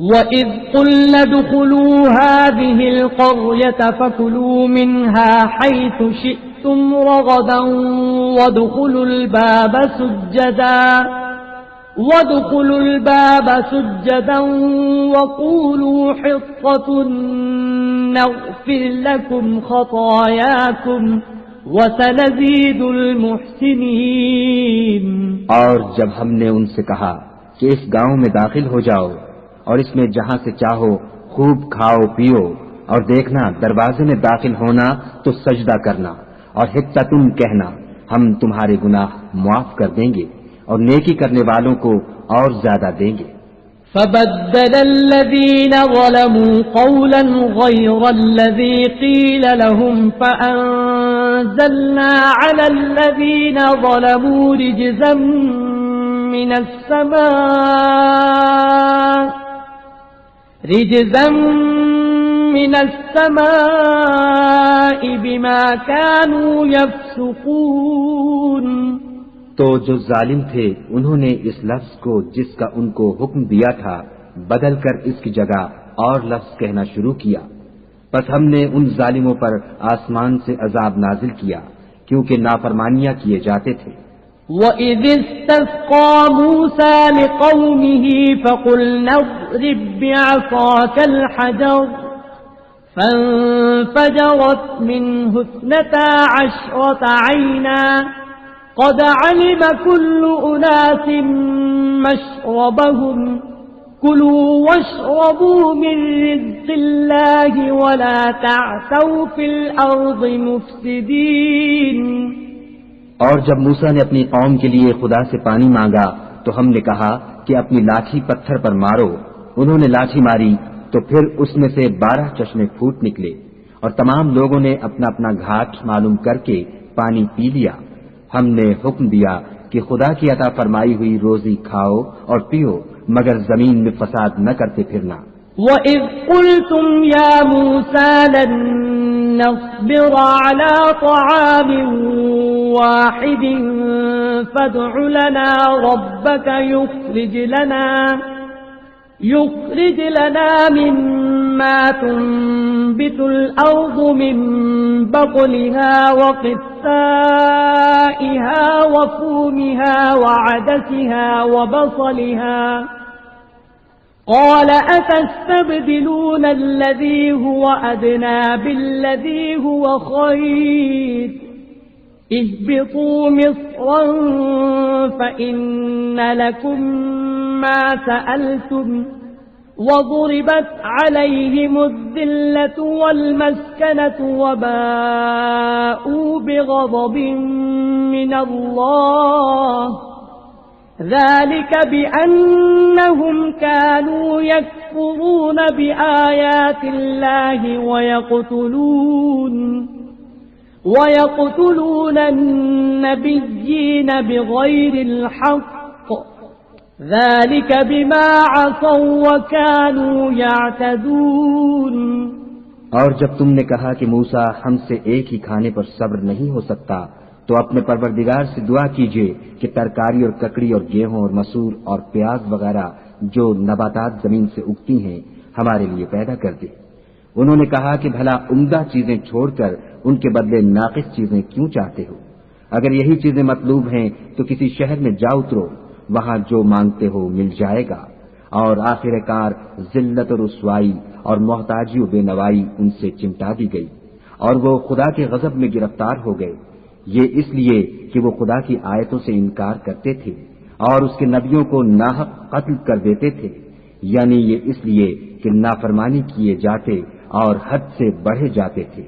وَإِذْ قُلْنَا ادْخُلُوا هَٰذِهِ الْقَرْيَةَ فَكُلُوا مِنْهَا حَيْثُ شِئْتُمْ رَغَدًا وَادْخُلُوا الْبَابَ سُجَّدًا وَقُولُوا حِطَّةٌ نَّغْفِرْ لَكُمْ خَطَايَاكُمْ وَسَنَزِيدُ الْمُحْسِنِينَ۔ اور جب ہم نے ان سے کہا کہ اس گاؤں میں داخل ہو جاؤ اور اس میں جہاں سے چاہو خوب کھاؤ پیو، اور دیکھنا دروازے میں داخل ہونا تو سجدہ کرنا اور حطتن کہنا، ہم تمہارے گناہ معاف کر دیں گے اور نیکی کرنے والوں کو اور زیادہ دیں گے۔ فَبَدَّلَ الَّذِينَ ظَلَمُوا قَوْلًا غَيْرَ الَّذِي قِيلَ لَهُمْ فَأَنزَلْنَا عَلَى الَّذِينَ ظَلَمُوا رِجْزًا مِّنَ السَّمَاءِ بِمَا كَانُوا يَفْسُقُونَ۔ تو جو ظالم تھے انہوں نے اس لفظ کو جس کا ان کو حکم دیا تھا بدل کر اس کی جگہ اور لفظ کہنا شروع کیا، پس ہم نے ان ظالموں پر آسمان سے عذاب نازل کیا کیونکہ نافرمانیاں کیے جاتے تھے۔ وَإِذِ اسْتَسْقَىٰ مُوسَىٰ لِقَوْمِهِ فَقُلْنَا اضْرِب بِّعَصَاكَ الْحَجَرَ فَانفَجَرَتْ مِنْهُ 12 عَيْنًا قَدْ عَلِمَ كُلُّ أُنَاسٍ مَّشْرَبَهُمْ كُلُوا وَاشْرَبُوا مِن رِّزْقِ اللَّهِ وَلَا تَعْثَوْا فِي الْأَرْضِ مُفْسِدِينَ۔ اور جب موسیٰ نے اپنی قوم کے لیے خدا سے پانی مانگا تو ہم نے کہا کہ اپنی لاٹھی پتھر پر مارو۔ انہوں نے لاٹھی ماری تو پھر اس میں سے 12 چشمے پھوٹ نکلے، اور تمام لوگوں نے اپنا اپنا گھاٹ معلوم کر کے پانی پی لیا۔ ہم نے حکم دیا کہ خدا کی عطا فرمائی ہوئی روزی کھاؤ اور پیو، مگر زمین میں فساد نہ کرتے پھرنا۔ وَإِذْ قُلْتُمْ يَا مُوسَىٰ لَن نَّصْبِرَ عَلَىٰ طَعَامٍ وَاحِدٍ فَادْعُ لَنَا رَبَّكَ يُخْرِجْ لَنَا مِمَّا تُنبِتُ الْأَرْضُ مِن بَقْلِهَا وَقِثَّائِهَا وَفُومِهَا وَعَدَسِهَا وَبَصَلِهَا قَالَ أَتَسْتَبْدِلُونَ الَّذِي هُوَ أَدْنَىٰ بِالَّذِي هُوَ خَيْرٌ اهْبِطُوا مِصْرًا فَإِنَّ لَكُم مَّا سَأَلْتُمْ وَضُرِبَتْ عَلَيْهِمُ الذِّلَّةُ وَالْمَسْكَنَةُ وَبَاءُوا بِغَضَبٍ مِّنَ اللَّهِ ذَلِكَ بِأَنَّهُمْ كَانُوا يَكْفُرُونَ بِآيَاتِ اللَّهِ وَيَقْتُلُونَ النَّبِيِّينَ بِغَيْرِ الْحَقِّ ذَلِكَ بِمَا عَصَوا وَكَانُوا يَعْتَدُونَ۔ اور جب تم نے کہا کہ موسیٰ ہم سے ایک ہی کھانے پر صبر نہیں ہو سکتا تو اپنے پروردگار سے دعا کیجیے کہ ترکاری اور ککڑی اور گیہوں اور مسور اور پیاز وغیرہ جو نباتات زمین سے اگتی ہیں ہمارے لیے پیدا کر دے۔ انہوں نے کہا کہ بھلا عمدہ چیزیں چھوڑ کر ان کے بدلے ناقص چیزیں کیوں چاہتے ہو؟ اگر یہی چیزیں مطلوب ہیں تو کسی شہر میں جا اترو، وہاں جو مانگتے ہو مل جائے گا۔ اور آخر کار ذلت و رسوائی اور محتاجی و بے نوائی ان سے چمٹا دی گئی، اور وہ خدا کے غضب میں گرفتار ہو گئے۔ یہ اس لیے کہ وہ خدا کی آیتوں سے انکار کرتے تھے اور اس کے نبیوں کو ناحق قتل کر دیتے تھے، یعنی یہ اس لیے کہ نافرمانی کیے جاتے اور حد سے بڑھے جاتے تھے۔